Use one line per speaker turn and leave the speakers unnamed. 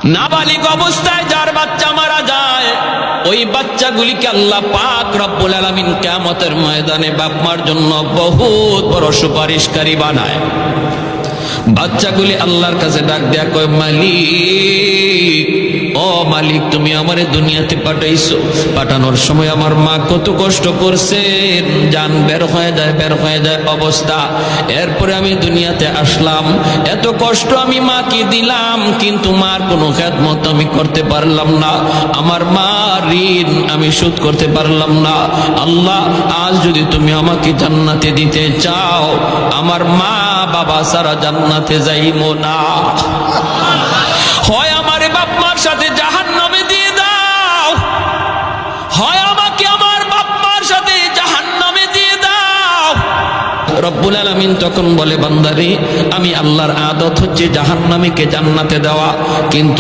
নাবালিগ অবস্থায় যার বাচ্চা মারা যায়, ওই বাচ্চাগুলিকে আল্লাহ পাক রব্বুল আলামিন কিয়ামতের ময়দানে বাপ মার জন্য বহুত বড় সুপারিশকারী বানায়। বাচ্চাগুলি আল্লাহর কাছে ডাক দেয়া কয়, মালিক, ও মালিক, তুমি আমারে দুনিয়াতে পাঠাইছো, পাঠানোর সময় আমার মা কত কষ্ট করছেন, জান বের হয়ে যায় অবস্থা। এরপরে আমি দুনিয়াতে আসলাম, এত কষ্ট আমি মাকে দিলাম, কিন্তু মার কোনো খেদমত আমি করতে পারলাম না, আমার মা ঋণ আমি শোধ করতে পারলাম না। আল্লাহ, আজ যদি তুমি আমাকে জান্নাতে দিতে চাও, আমার মা বাবা সারা জান্নাতে যাইবো না, হয় আমারে বাপ মার সাথে জাহান্নামে দিয়ে দাও, হয় আমাকে আমার বাপ মার সাথে জাহান্নামে দিয়ে দাও। রব্বুল আলামিন তখন বলে, বান্দারে, আমি আল্লাহর আদত হচ্ছে জাহান্নামীকে জান্নাতে দেওয়া, কিন্তু